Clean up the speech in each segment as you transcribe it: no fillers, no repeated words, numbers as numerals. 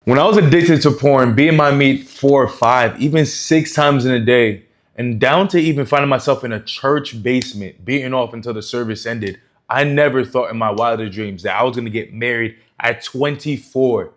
When I was addicted to porn, being my meat 4 or 5, even 6 times in a day, and down to even finding myself in a church basement, beating off until the service ended, I never thought in my wildest dreams that I was going to get married at 24.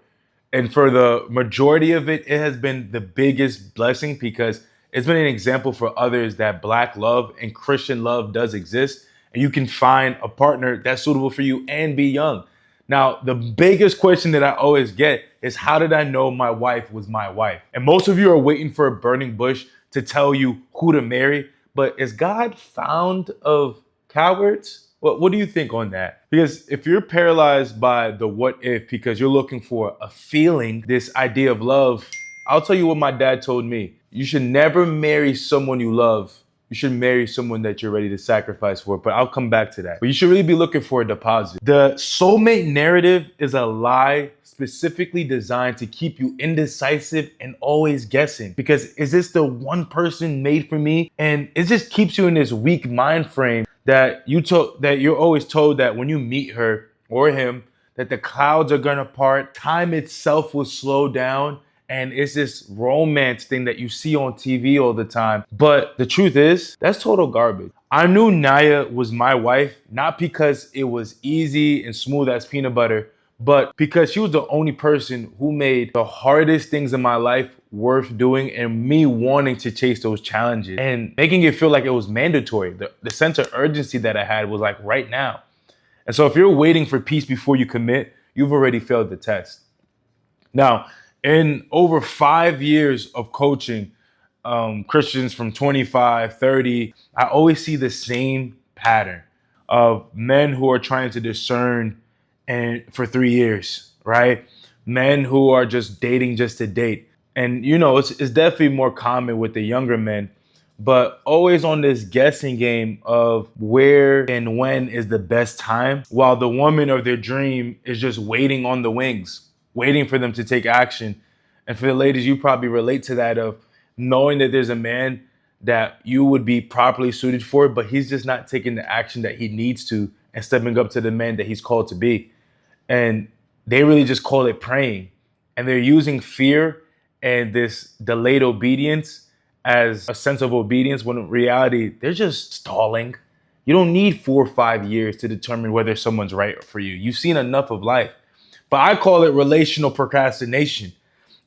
And for the majority of it, it has been the biggest blessing because it's been an example for others that Black love and Christian love does exist. And you can find a partner that's suitable for you and be young. Now, the biggest question that I always get is, how did I know my wife was my wife? And most of you are waiting for a burning bush to tell you who to marry. But is God found of cowards? What do you think on that? Because if you're paralyzed by the what if because you're looking for a feeling, this idea of love, I'll tell you what my dad told me. You should never marry someone you love. You should marry someone that you're ready to sacrifice for. But I'll come back to that. But you should really be looking for a deposit. The soulmate narrative is a lie specifically designed to keep you indecisive and always guessing. Because is this the one person made for me? And it just keeps you in this weak mind frame that you're always told that when you meet her or him, that the clouds are gonna part, time itself will slow down, and it's this romance thing that you see on TV all the time. But the truth is, that's total garbage. I knew Naya was my wife, not because it was easy and smooth as peanut butter, but because she was the only person who made the hardest things in my life worth doing and me wanting to chase those challenges and making it feel like it was mandatory. The sense of urgency that I had was like right now. And so if you're waiting for peace before you commit, you've already failed the test. Now, in over 5 years of coaching Christians from 25, 30, I always see the same pattern of men who are trying to discern and for 3 years, right? Men who are just dating just to date. And it's definitely more common with the younger men, but always on this guessing game of where and when is the best time, while the woman of their dream is just waiting on the wings, waiting for them to take action. And for the ladies, you probably relate to that of knowing that there's a man that you would be properly suited for, but he's just not taking the action that he needs to and stepping up to the man that he's called to be. And they really just call it praying. And they're using fear and this delayed obedience as a sense of obedience when in reality, they're just stalling. You don't need 4 or 5 years to determine whether someone's right for you. You've seen enough of life. But I call it relational procrastination.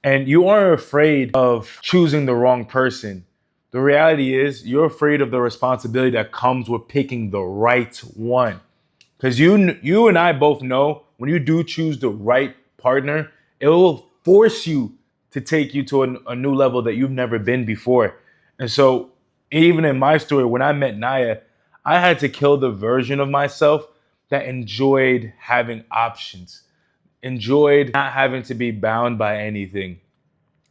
And you aren't afraid of choosing the wrong person. The reality is you're afraid of the responsibility that comes with picking the right one. Because you and I both know when you do choose the right partner, it will force you to take you to a new level that you've never been before. And so, even in my story, when I met Naya, I had to kill the version of myself that enjoyed having options, enjoyed not having to be bound by anything.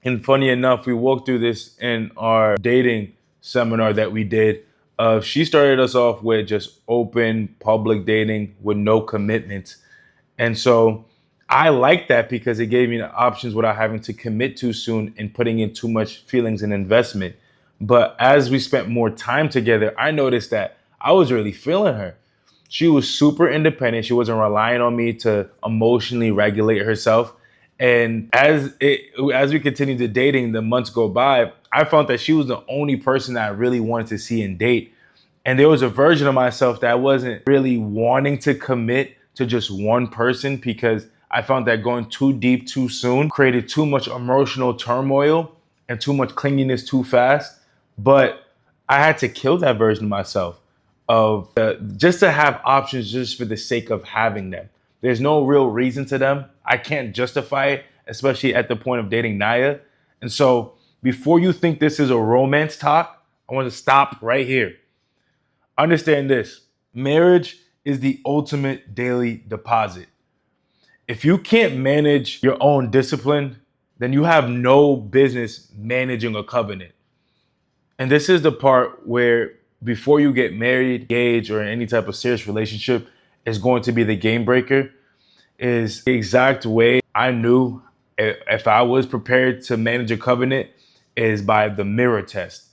And funny enough, we walked through this in our dating seminar that we did. She started us off with just open public dating with no commitment. And so I like that because it gave me the options without having to commit too soon and putting in too much feelings and investment. But as we spent more time together, I noticed that I was really feeling her. She was super independent. She wasn't relying on me to emotionally regulate herself. And as we continued to dating, the months go by, I found that she was the only person that I really wanted to see and date. And there was a version of myself that I wasn't really wanting to commit to just one person because I found that going too deep too soon created too much emotional turmoil and too much clinginess too fast. But I had to kill that version of myself of just to have options just for the sake of having them. There's no real reason to them. I can't justify it, especially at the point of dating Naya. And so before you think this is a romance talk, I want to stop right here. Understand this. Marriage is the ultimate daily deposit. If you can't manage your own discipline, then you have no business managing a covenant. And this is the part where before you get married, engaged, or in any type of serious relationship is going to be the game breaker, is the exact way I knew if I was prepared to manage a covenant is by the mirror test.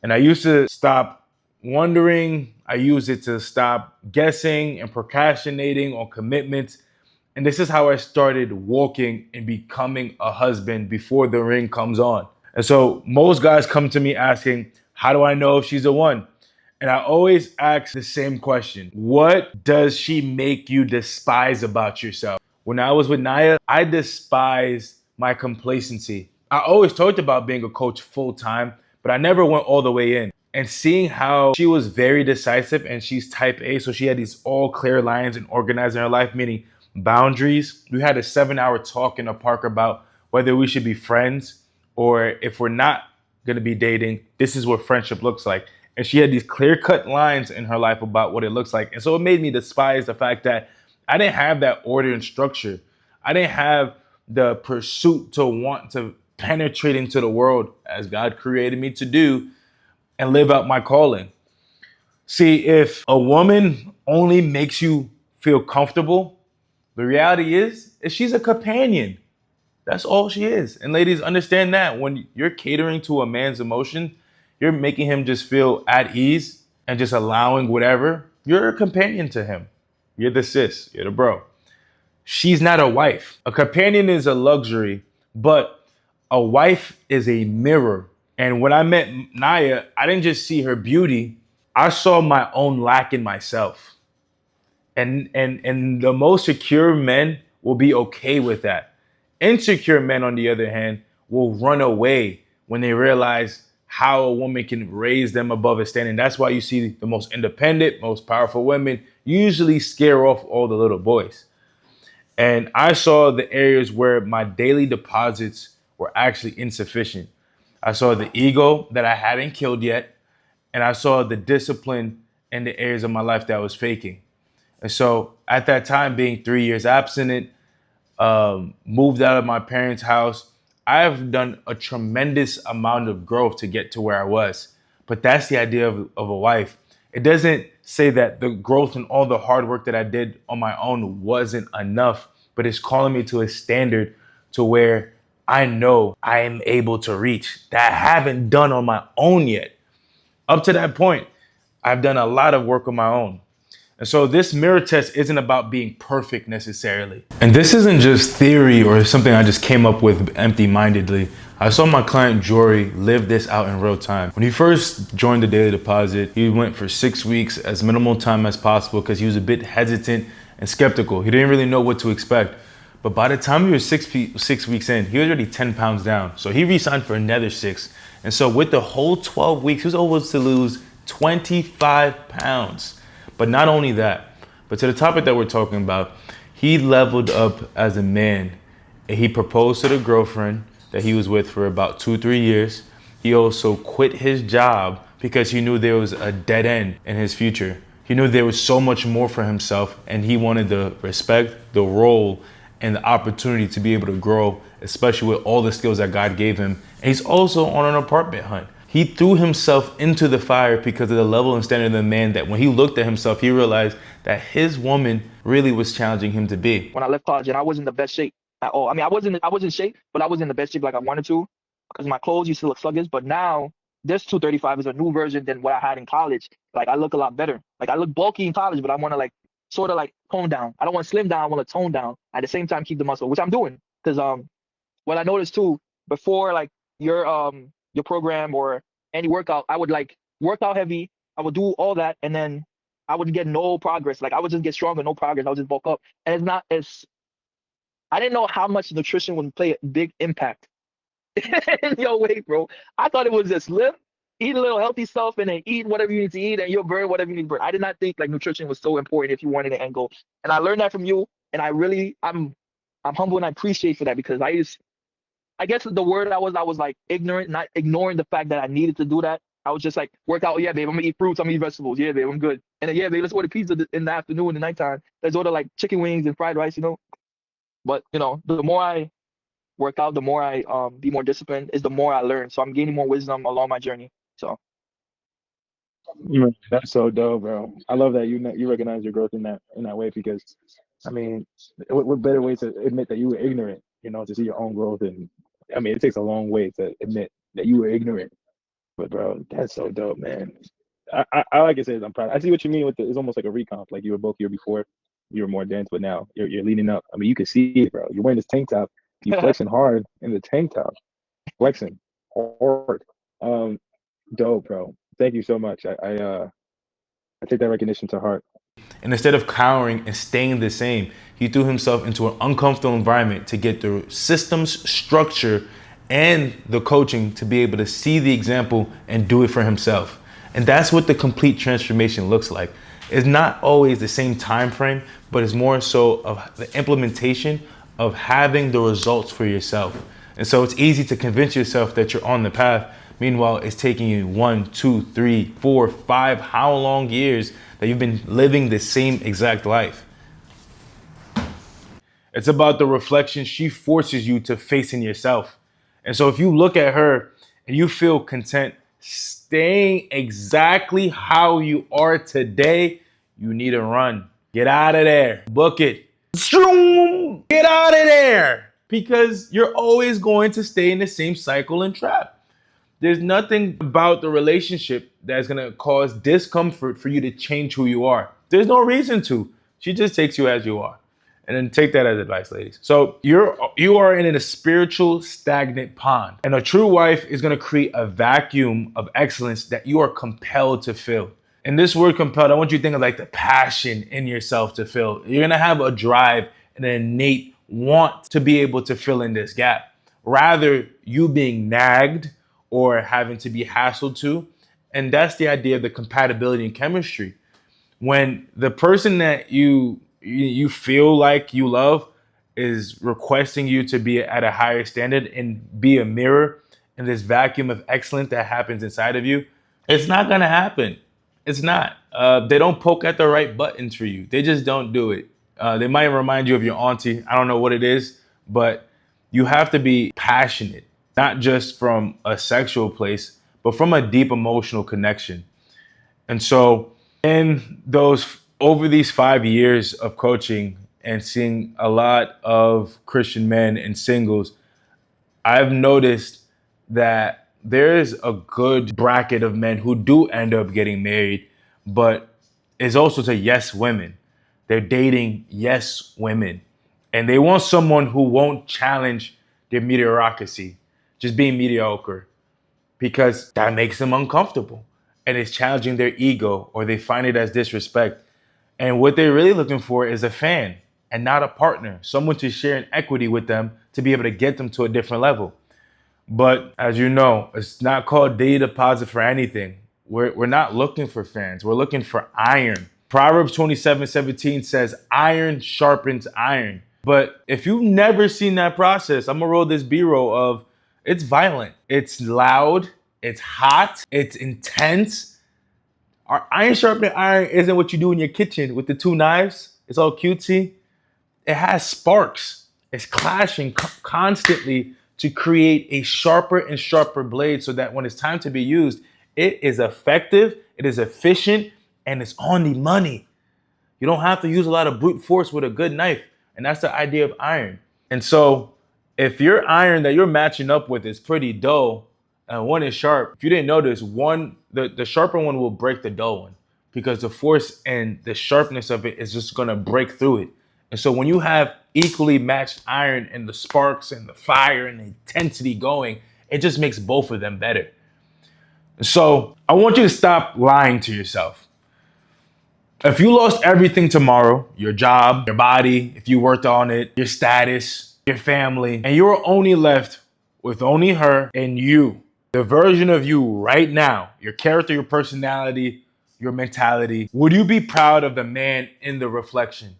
And I used to stop wondering. I used it to stop guessing and procrastinating on commitments. And this is how I started walking and becoming a husband before the ring comes on. And so most guys come to me asking, how do I know if she's the one? And I always ask the same question: what does she make you despise about yourself? When I was with Naya, I despised my complacency. I always talked about being a coach full time, but I never went all the way in. And seeing how she was very decisive and she's type A, so she had these all clear lines and organized in her life, meaning boundaries. We had a 7 hour talk in the park about whether we should be friends or if we're not going to be dating, this is what friendship looks like. And she had these clear cut lines in her life about what it looks like. And so it made me despise the fact that I didn't have that order and structure. I didn't have the pursuit to want to penetrate into the world as God created me to do and live out my calling. See, if a woman only makes you feel comfortable, the reality is she's a companion. That's all she is. And ladies, understand that when you're catering to a man's emotion, you're making him just feel at ease and just allowing whatever. You're a companion to him. You're the sis, you're the bro. She's not a wife. A companion is a luxury, but a wife is a mirror. And when I met Naya, I didn't just see her beauty, I saw my own lack in myself. And the most secure men will be okay with that. Insecure men, on the other hand, will run away when they realize how a woman can raise them above a standard. That's why you see the most independent, most powerful women usually scare off all the little boys. And I saw the areas where my daily deposits were actually insufficient. I saw the ego that I hadn't killed yet, and I saw the discipline in the areas of my life that I was faking. And so at that time, being 3 years abstinent, moved out of my parents' house, I have done a tremendous amount of growth to get to where I was. But that's the idea of a wife. It doesn't say that the growth and all the hard work that I did on my own wasn't enough, but it's calling me to a standard to where I know I am able to reach that I haven't done on my own yet. Up to that point, I've done a lot of work on my own. And so this mirror test isn't about being perfect necessarily. And this isn't just theory or something I just came up with empty-mindedly. I saw my client Jory live this out in real time. When he first joined the Daily Deposit, he went for 6 weeks, as minimal time as possible, because he was a bit hesitant and skeptical. He didn't really know what to expect. But by the time he was 6 weeks in, he was already 10 pounds down. So he re-signed for another 6. And so with the whole 12 weeks, he was able to lose 25 pounds. But not only that, but to the topic that we're talking about, he leveled up as a man. And he proposed to the girlfriend that he was with for about 2-3 years. He also quit his job because he knew there was a dead end in his future. He knew there was so much more for himself, and he wanted the respect, the role, and the opportunity to be able to grow, especially with all the skills that God gave him. And he's also on an apartment hunt. He threw himself into the fire because of the level and standard of the man that when he looked at himself, he realized that his woman really was challenging him to be. When I left college, and I was in the best shape at all. I mean, I was in shape, but I was in the best shape like I wanted to because my clothes used to look sluggish. But now this 235 is a new version than what I had in college. Like I look a lot better. Like I look bulky in college, but I want to like sort of like tone down. I don't want to slim down. I want to tone down at the same time keep the muscle, which I'm doing. Because what I noticed too before like your program or any workout, I would like work out heavy. I would do all that, and then I would get no progress. Like I would just get stronger, no progress. I would just bulk up, and it's not as I didn't know how much nutrition would play a big impact in your weight, bro. I thought it was just live, eat a little healthy stuff, and then eat whatever you need to eat, and you'll burn whatever you need to burn. I did not think like nutrition was so important if you wanted an end goal, and I learned that from you. And I'm humble and I appreciate for that because I guess the word I was like ignorant, not ignoring the fact that I needed to do that. I was just like work out. Oh, yeah, babe, I'm gonna eat fruits. I'm gonna eat vegetables. Yeah, babe, I'm good. And then yeah, babe, let's order pizza in the afternoon, in the nighttime. Let's order like chicken wings and fried rice. But the more I work out, the more I be more disciplined, is the more I learn. So I'm gaining more wisdom along my journey. So That's so dope, bro. I love that you recognize your growth in that way because, I mean, what better way to admit that you were ignorant, to see your own growth and, I mean, it takes a long way to admit that you were ignorant. But bro, that's so dope, man. I like I said, I'm proud. I see what you mean with it's almost like a recomp, like you were both here before. you were more dense, but now you're leaning up. I mean, you can see it, bro. You're wearing this tank top. You flexing hard in the tank top, flexing hard. Um, Dope, bro. Thank you so much. I take that recognition to heart. And instead of cowering and staying the same, he threw himself into an uncomfortable environment to get the systems, structure, and the coaching to be able to see the example and do it for himself. And that's what the complete transformation looks like. It's not always the same time frame, but it's more so of the implementation of having the results for yourself. And so it's easy to convince yourself that you're on the path. Meanwhile, it's taking you 1, 2, 3, 4, 5, how long years that you've been living the same exact life. It's about the reflection she forces you to face in yourself. And so if you look at her and you feel content staying exactly how you are today, you need to run. Get out of there. Book it. Get out of there. Because you're always going to stay in the same cycle and trap. There's nothing about the relationship that's going to cause discomfort for you to change who you are. There's no reason to. She just takes you as you are. And then take that as advice, ladies. So you are in a spiritual stagnant pond. And a true wife is going to create a vacuum of excellence that you are compelled to fill. And this word compelled, I want you to think of like the passion in yourself to fill. You're going to have a drive and an innate want to be able to fill in this gap. Rather, you being nagged or having to be hassled to. And that's the idea of the compatibility and chemistry. When the person that you feel like you love is requesting you to be at a higher standard and be a mirror in this vacuum of excellence that happens inside of you, it's not going to happen. It's not. They don't poke at the right buttons for you. They just don't do it. They might remind you of your auntie. I don't know what it is, but you have to be passionate, not just from a sexual place, but from a deep emotional connection. And so in those over these 5 years of coaching and seeing a lot of Christian men and singles, I've noticed that there is a good bracket of men who do end up getting married, but it's also to yes women. They're dating yes women. And they want someone who won't challenge their mediocrity, just being mediocre, because that makes them uncomfortable and it's challenging their ego or they find it as disrespect. And what they're really looking for is a fan and not a partner, someone to share an equity with them to be able to get them to a different level. But as you know, it's not called data deposit for anything. We're not looking for fans. We're looking for iron. Proverbs 27:17 says, iron sharpens iron. But if you've never seen that process, I'm gonna roll this B-roll of it's violent, it's loud, it's hot, it's intense. Our iron sharpening iron isn't what you do in your kitchen with the two knives. It's all cutesy. It has sparks. It's clashing constantly to create a sharper and sharper blade so that when it's time to be used, it is effective, it is efficient, and it's on the money. You don't have to use a lot of brute force with a good knife. And that's the idea of iron. And so if your iron that you're matching up with is pretty dull and one is sharp, if you didn't notice, the sharper one will break the dull one because the force and the sharpness of it is just going to break through it. And so when you have equally matched iron and the sparks and the fire and the intensity going, it just makes both of them better. So I want you to stop lying to yourself. If you lost everything tomorrow, your job, your body, if you worked on it, your status, your family, and you were only left with only her and you, the version of you right now, your character, your personality, your mentality, would you be proud of the man in the reflection?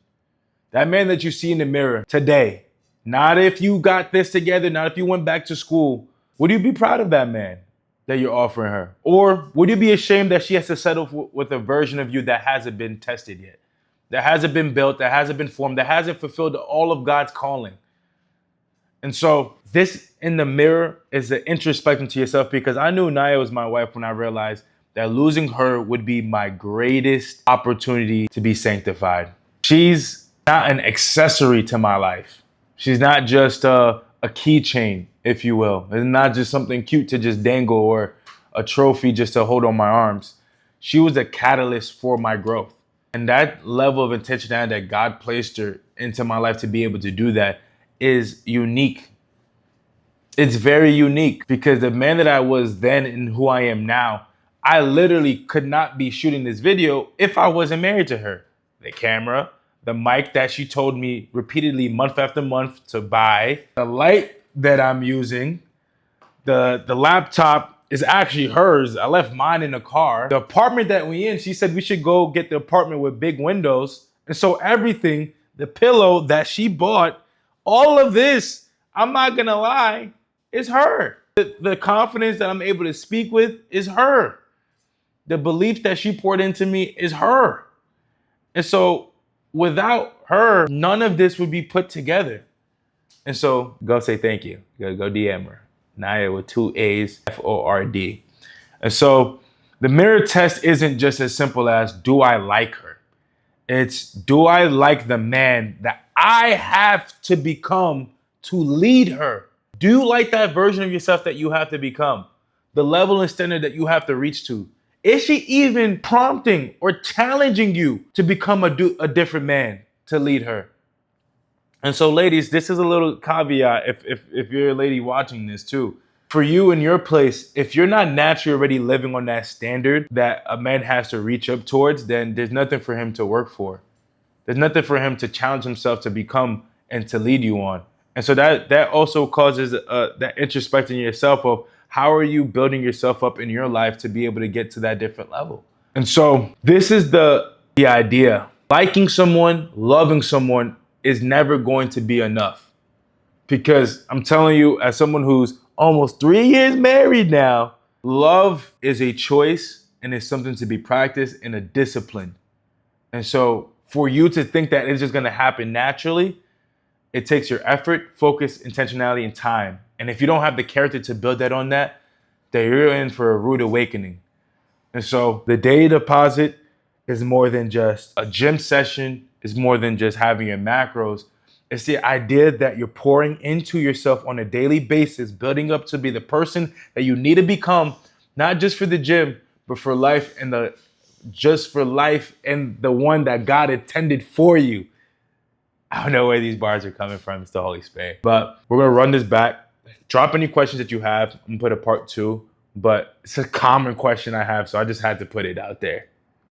That man that you see in the mirror today, not if you got this together, not if you went back to school. Would you be proud of that man that you're offering her? Or would you be ashamed that she has to settle with a version of you that hasn't been tested yet, that hasn't been built, that hasn't been formed, that hasn't fulfilled all of God's calling? And so this in the mirror is an introspection to yourself, because I knew Naya was my wife when I realized that losing her would be my greatest opportunity to be sanctified. She's not an accessory to my life. She's not just a keychain, if you will. It's not just something cute to just dangle or a trophy just to hold on my arms. She was a catalyst for my growth. And that level of intentionality that God placed her into my life to be able to do that is unique. It's very unique because the man that I was then and who I am now, I literally could not be shooting this video if I wasn't married to her. The camera, the mic that she told me repeatedly month after month to buy, the light that I'm using, the laptop is actually hers. I left mine in the car. The apartment that we in, she said we should go get the apartment with big windows. And so everything, the pillow that she bought, all of this, I'm not gonna lie, is her. The confidence that I'm able to speak with is her. The belief that she poured into me is her. And so without her, none of this would be put together. And so go say thank you. Go DM her. Naya with 2 A's, Ford. And so the mirror test isn't just as simple as do I like her? It's do I like the man that I have to become to lead her? Do you like that version of yourself that you have to become? The level and standard that you have to reach to? Is she even prompting or challenging you to become a different man to lead her? And so, ladies, this is a little caveat if you're a lady watching this too. For you in your place, if you're not naturally already living on that standard that a man has to reach up towards, then there's nothing for him to work for. There's nothing for him to challenge himself to become and to lead you on. And so that also causes that introspection in yourself of how are you building yourself up in your life to be able to get to that different level. And so this is the idea. Liking someone, loving someone is never going to be enough. Because I'm telling you, as someone who's almost 3 years married now, love is a choice and it's something to be practiced and a discipline. And so for you to think that it's just going to happen naturally, it takes your effort, focus, intentionality, and time. And if you don't have the character to build that on that, then you're in for a rude awakening. And so the day deposit is more than just a gym session, is more than just having your macros. It's the idea that you're pouring into yourself on a daily basis, building up to be the person that you need to become, not just for the gym, but for life and the one that God intended for you. I don't know where these bars are coming from. It's the Holy Spirit. But we're going to run this back. Drop any questions that you have. I'm going to put a part 2. But it's a common question I have, so I just had to put it out there.